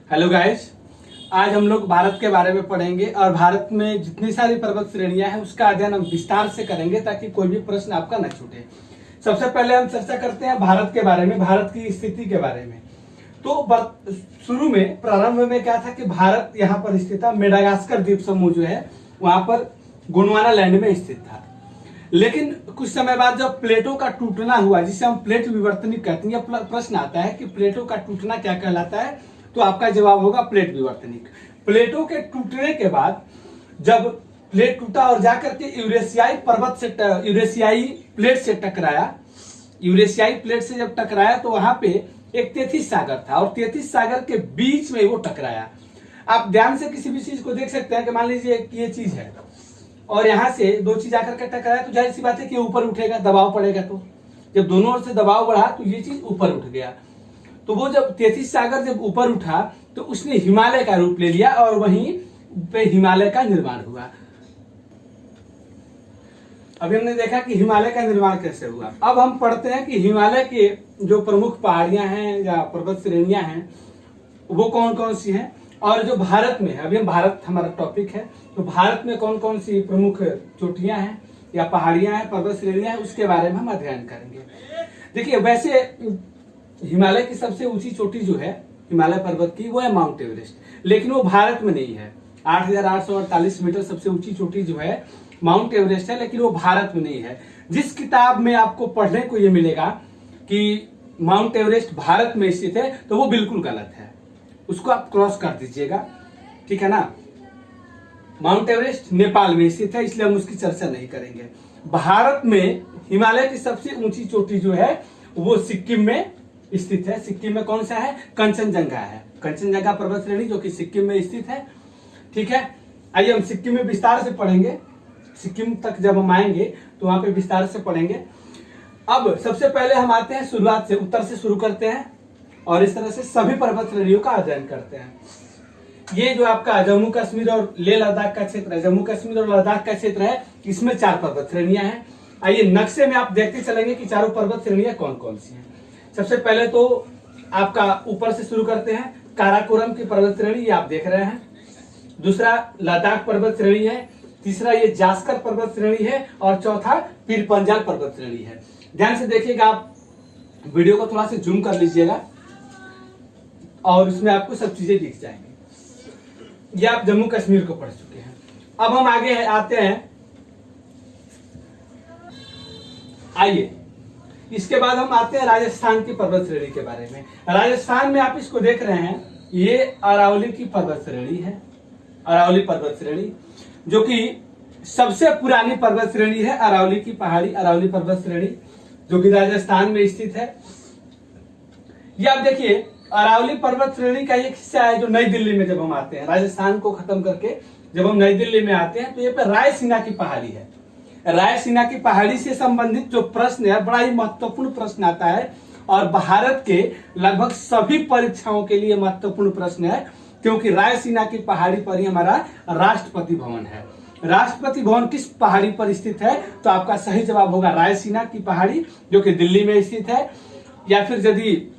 Hello guys, आज हम लोग भारत के बारे में पढ़ेंगे और भारत में जितनी सारी पर्वत श्रेणियां हैं उसका अध्ययन हम विस्तार से करेंगे ताकि कोई भी प्रश्न आपका न छूटे। सबसे पहले हम चर्चा करते हैं भारत के बारे में, भारत की स्थिति के बारे में। तो शुरू में प्रारंभ में क्या था कि भारत यहाँ पर स्थित था, मेडागास्कर द्वीप समूह जो है वहां पर गोंडवाना लैंड में स्थित था। लेकिन कुछ समय बाद जब प्लेटों का टूटना हुआ, जिसे हम प्लेट विवर्तनिक कहते हैं, यह प्रश्न आता है कि प्लेटों का टूटना क्या कहलाता है, तो आपका जवाब होगा प्लेट विवर्तनिक। प्लेटों के टूटने के बाद जब प्लेट टूटा और जाकर के यूरेशियाई प्लेट से टकराया, यूरेशियाई प्लेट से जब टकराया तो वहां पे एक तेथिस सागर था और तेथिस सागर के बीच में वो टकराया। आप ध्यान से किसी भी चीज को देख सकते हैं कि मान लीजिए ये चीज है और यहाँ से दो चीज आकर के टकराया तो जाहिर सी बात है कि ऊपर उठेगा, दबाव पड़ेगा। तो जब दोनों ओर से दबाव बढ़ा तो ये चीज ऊपर उठ गया। तो वो जब तेथिस सागर जब ऊपर उठा तो उसने हिमालय का रूप ले लिया और वहीं पे हिमालय का निर्माण हुआ। अभी हमने देखा कि हिमालय का निर्माण कैसे हुआ। अब हम पढ़ते हैं कि हिमालय के जो प्रमुख पहाड़ियां हैं या पर्वत श्रेणियां हैं वो कौन कौन सी हैं, और जो भारत में है, अभी हम भारत हमारा टॉपिक है, तो भारत में कौन कौन सी प्रमुख चोटियां हैं या पहाड़ियां हैं, पर्वत श्रेणियां हैं, उसके बारे में हम अध्ययन करेंगे। देखिए, वैसे हिमालय की सबसे ऊंची चोटी जो है हिमालय पर्वत की वो है माउंट एवरेस्ट, लेकिन वो भारत में नहीं है। 8,848 मीटर सबसे ऊंची चोटी जो है माउंट एवरेस्ट है, लेकिन वो भारत में नहीं है। जिस किताब में आपको पढ़ने को ये मिलेगा कि माउंट एवरेस्ट भारत में स्थित है तो वो बिल्कुल गलत है, उसको आप क्रॉस कर दीजिएगा, ठीक है ना। माउंट एवरेस्ट नेपाल में स्थित है, इसलिए हम उसकी चर्चा नहीं करेंगे। भारत में हिमालय की सबसे ऊंची चोटी जो है वो सिक्किम में स्थित है। सिक्किम में कौन सा है? कंचनजंगा है, कंचनजंगा पर्वत श्रेणी जो कि सिक्किम में स्थित है, ठीक है। आइए हम सिक्किम में विस्तार से पढ़ेंगे, सिक्किम तक जब हम आएंगे तो वहां पे विस्तार से पढ़ेंगे। अब सबसे पहले हम आते हैं शुरुआत से, उत्तर से शुरू करते हैं और इस तरह से सभी पर्वत श्रेणियों का अध्ययन करते हैं। ये जो आपका जम्मू कश्मीर और लेह लद्दाख का क्षेत्र है, जम्मू कश्मीर और लद्दाख का क्षेत्र है, इसमें 4 पर्वत श्रेणियां हैं। आइए नक्शे में आप देखते चलेंगे कि चारों पर्वत श्रेणियां कौन कौन सी हैं। सबसे पहले तो आपका ऊपर से शुरू करते हैं, काराकोरम की पर्वत श्रेणी, ये आप देख रहे हैं। दूसरा लद्दाख पर्वत श्रेणी है, तीसरा ये जास्कर पर्वत श्रेणी है और चौथा पीर पंजाल पर्वत श्रेणी है। ध्यान से देखिएगा, आप वीडियो को थोड़ा सा जूम कर लीजिएगा और उसमें आपको सब चीजें दिख जाएंगी। ये आप जम्मू कश्मीर को पढ़ चुके हैं। अब हम आगे आते हैं, आइए इसके बाद हम आते हैं राजस्थान की पर्वत श्रेणी के बारे में। राजस्थान में आप इसको देख रहे हैं, ये अरावली की पर्वत श्रेणी है, अरावली पर्वत श्रेणी जो कि सबसे पुरानी पर्वत श्रेणी है। अरावली की पहाड़ी, अरावली पर्वत श्रेणी जो कि राजस्थान में स्थित है। ये आप देखिए, अरावली पर्वत श्रेणी का एक हिस्सा है जो नई दिल्ली में जब हम आते हैं, राजस्थान को खत्म करके जब हम नई दिल्ली में आते हैं तो ये पे रायसीना की पहाड़ी है। रायसीना की पहाड़ी से संबंधित जो प्रश्न है, बड़ा ही महत्वपूर्ण प्रश्न आता है और भारत के लगभग सभी परीक्षाओं के लिए महत्वपूर्ण प्रश्न है, क्योंकि रायसीना की पहाड़ी पर ही हमारा राष्ट्रपति भवन है। राष्ट्रपति भवन किस पहाड़ी पर स्थित है? तो आपका सही जवाब होगा रायसीना की पहाड़ी जो कि दिल्ली में स्थित है। या फिर यदि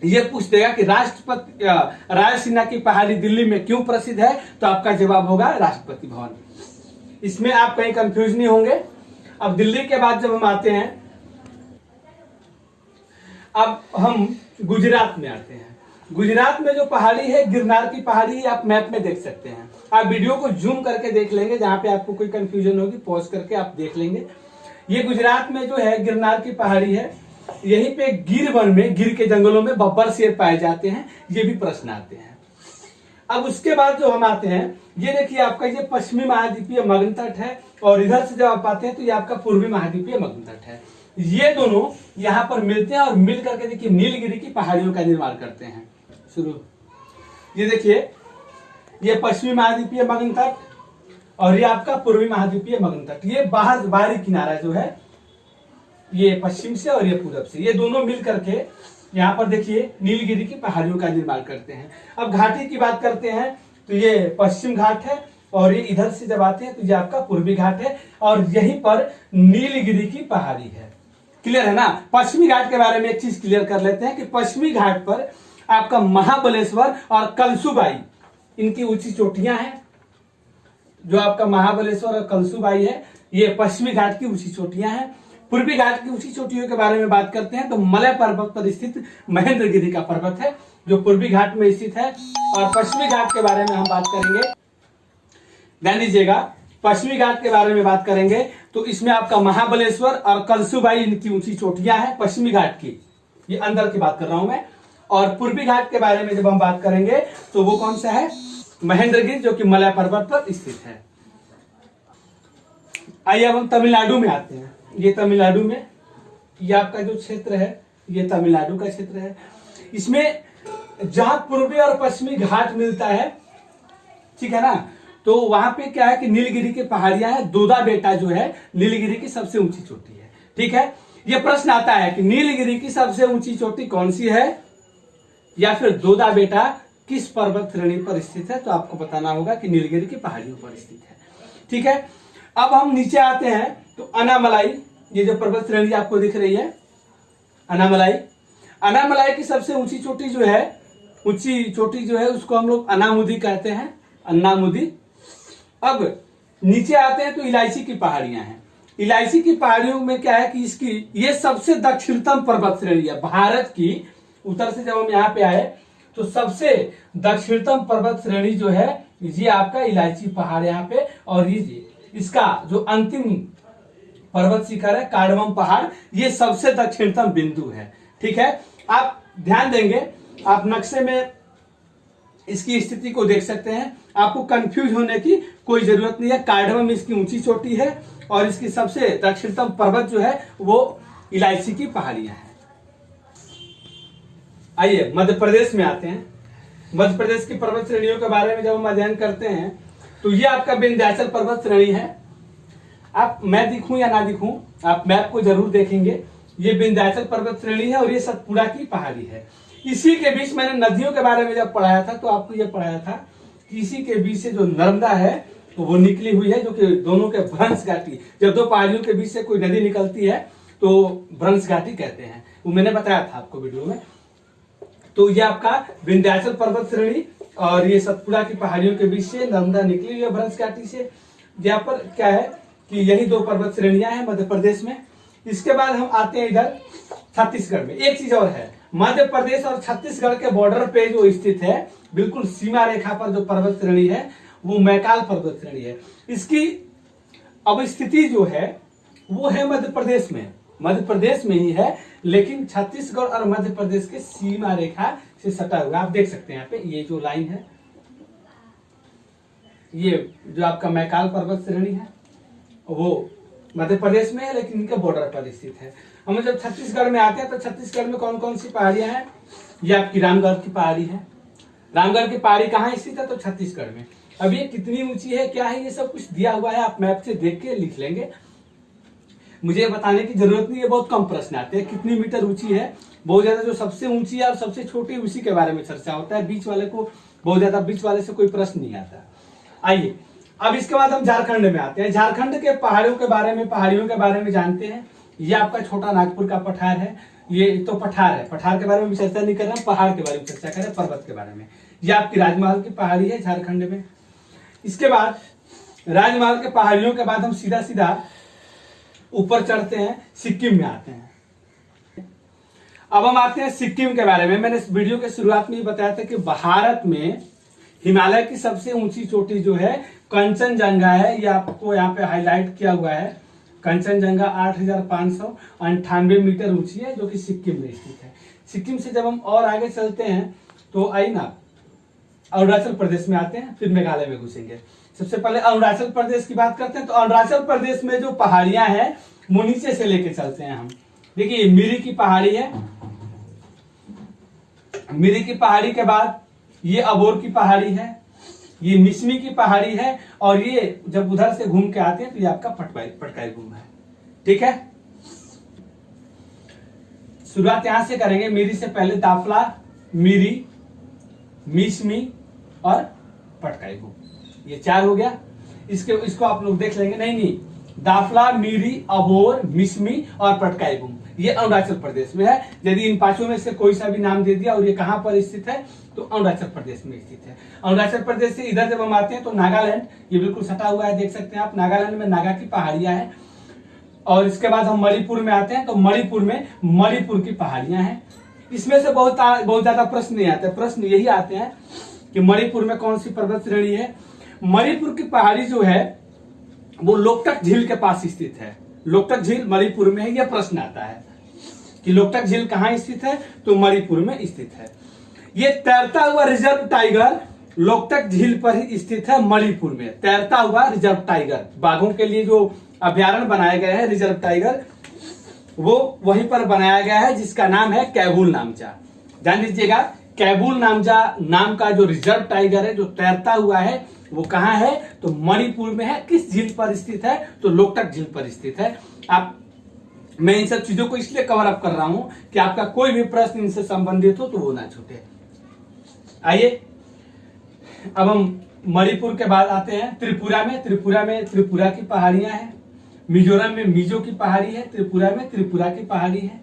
ये पूछ देगा कि रायसीना की पहाड़ी दिल्ली में क्यों प्रसिद्ध है, तो आपका जवाब होगा राष्ट्रपति भवन। इसमें आप कहीं कंफ्यूज नहीं होंगे। अब दिल्ली के बाद जब हम आते हैं, अब हम गुजरात में आते हैं। गुजरात में जो पहाड़ी है गिरनार की पहाड़ी, आप मैप में देख सकते हैं। आप वीडियो को जूम करके देख लेंगे, जहां पे आपको कोई कंफ्यूजन होगी पॉज करके आप देख लेंगे। ये गुजरात में जो है गिरनार की पहाड़ी है। यहीं पे गिर वन में, गिर के जंगलों में बब्बर शेर पाए जाते हैं, ये भी प्रश्न आते हैं। अब उसके बाद जो हम आते हैं, ये देखिए आपका ये पश्चिमी महाद्वीपीय मग्न तट है और इधर से जब आप आते हैं तो ये आपका पूर्वी महाद्वीपीय मग्न तट है। ये दोनों यहाँ पर मिलते हैं और मिल करके देखिए नीलगिरी की पहाड़ियों का निर्माण करते हैं। शुरू ये देखिए, ये पश्चिमी महाद्वीपीय मग्न तट और ये आपका पूर्वी महाद्वीपीय मग्न तट। ये बाहरी किनारा जो है ये पश्चिम से और ये पूरब से, ये दोनों मिल करके यहाँ पर देखिए नीलगिरी की पहाड़ियों का निर्माण करते हैं। अब घाटी की बात करते हैं तो ये पश्चिम घाट है और ये इधर से जब आते हैं तो ये आपका पूर्वी घाट है और यहीं पर नीलगिरी की पहाड़ी है। क्लियर है ना। पश्चिमी घाट के बारे में एक चीज क्लियर कर लेते हैं कि पश्चिमी घाट पर आपका महाबलेश्वर और कलसुबाई, इनकी ऊंची चोटियां हैं। जो आपका महाबलेश्वर और कलसुबाई है, ये पश्चिमी घाट की ऊंची चोटियां हैं। पूर्वी घाट की ऊंची चोटियों के बारे में बात करते हैं तो मलय पर्वत पर स्थित महेंद्रगिरी का पर्वत है जो पूर्वी घाट में स्थित है। और पश्चिमी घाट के बारे में हम बात करेंगे, ध्यान दीजिएगा, पश्चिमी घाट के बारे में बात करेंगे तो इसमें आपका महाबलेश्वर और कलसुबाई इनकी ऊंची चोटियां हैं पश्चिमी घाट की, ये अंदर की बात कर रहा हूं मैं। और पूर्वी घाट के बारे में जब हम बात करेंगे तो वो कौन सा है, महेंद्रगिरी, जो कि मलय पर्वत पर स्थित है। आइए अब हम तमिलनाडु में आते हैं। ये तमिलनाडु में, ये आपका जो क्षेत्र है ये तमिलनाडु का क्षेत्र है। इसमें जहां पूर्वी और पश्चिमी घाट मिलता है, ठीक है ना, तो वहां पे क्या है कि नीलगिरी की पहाड़ियां है। दोदा बेटा जो है नीलगिरी की सबसे ऊंची चोटी है। ठीक है, यह प्रश्न आता है कि नीलगिरी की सबसे ऊंची चोटी कौन सी है या फिर दोदा बेटा किस पर्वत श्रेणी पर स्थित है, तो आपको बताना होगा कि नीलगिरी की पहाड़ियों पर स्थित है। ठीक है, अब हम नीचे आते हैं तो अनामलाई, ये जो पर्वत श्रेणी आपको दिख रही है अनामलाई, अनामलाई की सबसे ऊंची चोटी जो है, ऊंची चोटी जो है उसको हम लोग अनामुदी कहते हैं, अन्नामुदी। अब नीचे आते हैं तो इलायची की पहाड़ियां हैं। इलायची की पहाड़ियों में क्या है कि इसकी ये सबसे दक्षिणतम पर्वत श्रेणी है भारत की। उत्तर से जब हम यहाँ पे आए तो सबसे दक्षिणतम पर्वत श्रेणी जो है ये आपका इलायची पहाड़ यहाँ पे, और ये इसका जो अंतिम पर्वत शिखर है कार्डमम पहाड़, ये सबसे दक्षिणतम बिंदु है। ठीक है, आप ध्यान देंगे, आप नक्शे में इसकी स्थिति को देख सकते हैं, आपको कंफ्यूज होने की कोई जरूरत नहीं है। कार्डमम इसकी ऊंची चोटी है और इसकी सबसे दक्षिणतम पर्वत जो है वो इलायची की पहाड़ियां हैं। आइए मध्य प्रदेश में आते हैं। मध्य प्रदेश की पर्वत श्रेणियों के बारे में जब हम अध्ययन करते हैं तो ये आपका विंध्याचल पर्वत श्रेणी है। आप मैं दिखूं या ना दिखूं, आप मैप को जरूर देखेंगे। ये विंध्याचल पर्वत श्रेणी है और ये सतपुड़ा की पहाड़ी है। इसी के बीच मैंने नदियों के बारे में जब पढ़ाया था तो आपको ये पढ़ाया था कि इसी के बीच से जो नर्मदा है तो वो निकली हुई है, जो कि दोनों के भ्रंश घाटी, जब दो पहाड़ियों के बीच से कोई नदी निकलती है तो भ्रंश घाटी कहते हैं, वो मैंने बताया था आपको वीडियो में। तो ये आपका विंध्याचल पर्वत श्रेणी और ये सतपुड़ा की पहाड़ियों के बीच से नर्मदा निकली हुई है भ्रंश घाटी से। यहाँ पर क्या है कि यही दो पर्वत श्रेणियां हैं मध्य प्रदेश में। इसके बाद हम आते हैं इधर छत्तीसगढ़ में। एक चीज और है, मध्य प्रदेश और छत्तीसगढ़ के बॉर्डर पे जो स्थित है, बिल्कुल सीमा रेखा पर जो पर्वत श्रेणी है वो मैकाल पर्वत श्रेणी है। इसकी अवस्थिति जो है वो है मध्य प्रदेश में, मध्य प्रदेश में ही है, लेकिन छत्तीसगढ़ और मध्य प्रदेश के सीमा रेखा से सटा हुआ। आप देख सकते हैं यहाँ पे ये जो लाइन है, ये जो आपका मैकाल पर्वत श्रेणी है वो मध्य प्रदेश में है, लेकिन इनके बॉर्डर पर स्थित है। हम जब छत्तीसगढ़ में आते हैं तो छत्तीसगढ़ में कौन कौन सी पहाड़ियां हैं, ये आपकी रामगढ़ की पहाड़ी है। रामगढ़ की पहाड़ी कहाँ स्थित है, तो छत्तीसगढ़ में। अब ये कितनी ऊंची है, क्या है, ये सब कुछ दिया हुआ है, आप मैप से देख के लिख लेंगे, मुझे बताने की जरूरत नहीं है। बहुत कम प्रश्न आते हैं कितनी मीटर ऊंची है, बहुत ज्यादा जो सबसे ऊंची है और सबसे छोटी उसी के बारे में चर्चा होता है। बीच वाले को बहुत ज्यादा, बीच वाले से कोई प्रश्न नहीं आता। आइए अब इसके बाद हम झारखंड में आते हैं। झारखंड के पहाड़ियों के बारे में जानते हैं। ये आपका छोटा नागपुर का पठार है, ये तो पठार है, पठार के बारे में भी चर्चा नहीं कर रहे हैं, पहाड़ के बारे में चर्चा करें, पर्वत के बारे में। ये आपकी राजमहल की पहाड़ी है झारखंड में। इसके बाद राजमहल के पहाड़ियों के बाद हम सीधा सीधा ऊपर चढ़ते हैं, सिक्किम में आते हैं। अब हम आते हैं सिक्किम के बारे में। मैंने इस वीडियो के शुरुआत में ही बताया था कि भारत में हिमालय की सबसे ऊंची चोटी जो है कंचनजंगा है। ये आपको यहाँ पे हाईलाइट किया हुआ है। कंचनजंगा 8,598 मीटर ऊंची है, जो कि सिक्किम में स्थित है। सिक्किम से जब हम और आगे चलते हैं तो आई ना अरुणाचल प्रदेश में आते हैं, फिर मेघालय में घुसेंगे। सबसे पहले अरुणाचल प्रदेश की बात करते हैं। तो अरुणाचल प्रदेश में जो पहाड़ियां हैं वो नीचे से लेके चलते हैं हम। देखिए मिरी की पहाड़ी है, मिरी की पहाड़ी के बाद ये अबोर की पहाड़ी है, ये मिसमी की पहाड़ी है, और ये जब उधर से घूम के आते हैं तो ये आपका पटकाई गुम्बद है। ठीक है, शुरुआत यहां से करेंगे। मिरी से पहले दाफला, मिरी, मिसमी और पटकाई गुम्बद, ये 4 हो गया। इसको आप लोग देख लेंगे। नहीं, दाफला, मिरी, अबोर, मिसमी और पटकाईबुम, ये अरुणाचल प्रदेश में है। यदि इन पांचों में से कोई सा भी नाम दे दिया और ये कहाँ पर स्थित है, तो अरुणाचल प्रदेश में स्थित है। अरुणाचल प्रदेश से इधर जब हम आते हैं तो नागालैंड, ये बिल्कुल सटा हुआ है, देख सकते हैं आप। नागालैंड में नागा की पहाड़ियां हैं। और इसके बाद हम मणिपुर में आते हैं तो मणिपुर में मणिपुर की पहाड़ियां हैं। इसमें से बहुत ज्यादा प्रश्न नहीं आते। प्रश्न यही आते हैं कि मणिपुर में कौन सी पर्वत श्रेणी है। मणिपुर की पहाड़ी जो है वो लोकटक झील के पास स्थित है। लोकटक झील मणिपुर में है। यह प्रश्न आता है कि लोकटक झील कहाँ स्थित है, तो मणिपुर में स्थित है। ये तैरता हुआ रिजर्व टाइगर लोकटक झील पर ही स्थित है, मणिपुर में। तैरता हुआ रिजर्व टाइगर, बाघों के लिए जो अभ्यारण्य बनाए गए हैं रिजर्व टाइगर, वो वहीं पर बनाया गया है, जिसका नाम है कैबूल नामचा। जान लीजिएगा, कैबूल नामचा नाम का जो रिजर्व टाइगर है जो तैरता हुआ है वो कहाँ है, तो मणिपुर में है। किस झील पर स्थित है, तो लोकटक झील पर स्थित है। मैं इन सब चीजों को इसलिए कवर अप कर रहा हूं कि आपका कोई भी प्रश्न इनसे संबंधित हो तो वो ना छूटे। आइए अब हम मणिपुर के बाद आते हैं त्रिपुरा में। त्रिपुरा की पहाड़ियां हैं। मिजोरम में मिजो की पहाड़ी है। त्रिपुरा में त्रिपुरा की पहाड़ी है।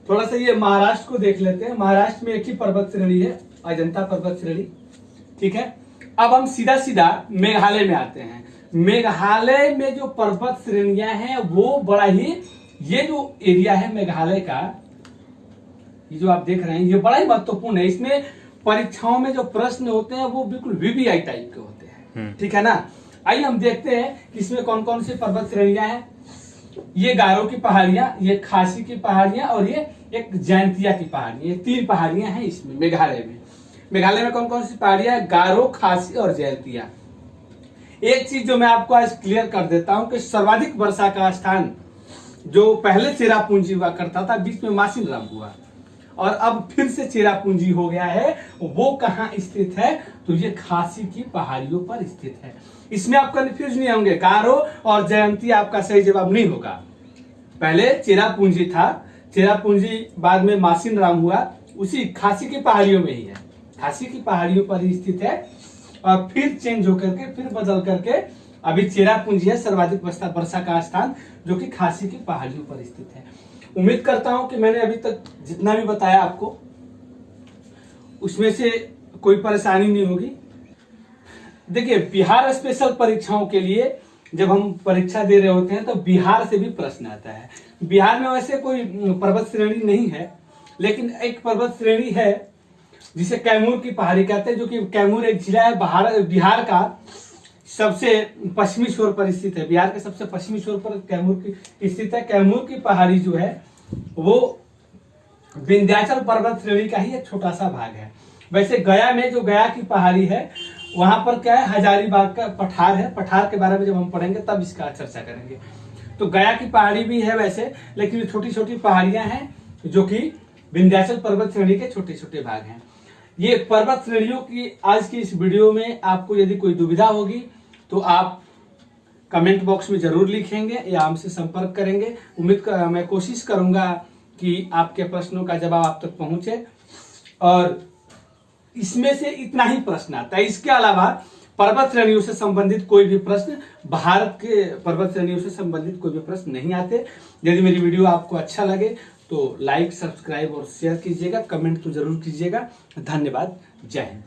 थोड़ा सा ये महाराष्ट्र को देख लेते हैं। महाराष्ट्र में एक ही पर्वत श्रेणी है, अजंता पर्वत श्रेणी। ठीक है, अब हम सीधा सीधा मेघालय में आते हैं। मेघालय में जो पर्वत श्रेणियां हैं वो बड़ा ही, ये जो एरिया है मेघालय का, ये जो आप देख रहे हैं ये बड़ा ही महत्वपूर्ण है। इसमें परीक्षाओं में जो प्रश्न होते हैं वो बिल्कुल वीवीआई टाइप के होते हैं। ठीक है ना। आइए हम देखते हैं कि इसमें कौन कौन सी पर्वत श्रेणियां हैं। ये गारो की पहाड़ियां, ये खासी की पहाड़ियां और ये एक जयंतिया की पहाड़ी। ये 3 पहाड़ियां हैं इसमें मेघालय में। मेघालय में कौन कौन सी पहाड़ियां हैं, गारो, खासी और जयंतिया। एक चीज जो मैं आपको आज क्लियर कर देता हूं कि सर्वाधिक वर्षा का स्थान जो पहले चेरापूंजी हुआ करता था, बीच में मासिनराम हुआ और अब फिर से चेरापूंजी हो गया है, वो कहाँ स्थित है, तो ये खासी की पहाड़ियों पर स्थित है। इसमें आप कंफ्यूज नहीं होंगे, गारो और जयंती आपका सही जवाब नहीं होगा। पहले चेरापूंजी था, चेरापूंजी बाद में मासिनराम हुआ, उसी खासी की पहाड़ियों में ही है। खासी की पहाड़ियों पर ही स्थित है और फिर चेंज होकर के फिर बदल करके अभी चेरापूंजी है सर्वाधिक वर्षा का स्थान, जो कि खासी की पहाड़ियों पर स्थित है। उम्मीद करता हूं कि मैंने अभी तक जितना भी बताया आपको उसमें से कोई परेशानी नहीं होगी। देखिए, बिहार स्पेशल परीक्षाओं के लिए जब हम परीक्षा दे रहे होते हैं तो बिहार से भी प्रश्न आता है। बिहार में वैसे कोई पर्वत श्रेणी नहीं है, लेकिन एक पर्वत श्रेणी है जिसे कैमूर की पहाड़ी कहते हैं, जो कि कैमूर एक जिला है बिहार का सबसे पश्चिमी छोर पर स्थित है। बिहार के सबसे पश्चिमी छोर पर कैमूर की स्थित है। कैमूर की पहाड़ी जो है वो विंध्याचल पर्वत श्रेणी का ही एक छोटा सा भाग है। वैसे गया में जो गया की पहाड़ी है वहां पर क्या है, हजारीबाग का पठार है। पठार के बारे में जब हम पढ़ेंगे तब इसका चर्चा करेंगे। तो गया की पहाड़ी भी है वैसे, लेकिन ये छोटी छोटी पहाड़ियां हैं जो कि विंध्याचल पर्वत श्रेणी के छोटे छोटे भाग हैं। ये पर्वत श्रेणियों की आज की इस वीडियो में आपको यदि कोई दुविधा होगी तो आप कमेंट बॉक्स में जरूर लिखेंगे या हमसे संपर्क करेंगे। मैं कोशिश करूंगा कि आपके प्रश्नों का जवाब आप तक पहुंचे। और इसमें से इतना ही प्रश्न आता है, इसके अलावा पर्वत श्रेणियों से संबंधित कोई भी प्रश्न, भारत के पर्वत श्रेणियों से संबंधित कोई भी प्रश्न नहीं आते। यदि मेरी वीडियो आपको अच्छा लगे तो लाइक, सब्सक्राइब और शेयर कीजिएगा, कमेंट तो जरूर कीजिएगा। धन्यवाद। जय हिंद।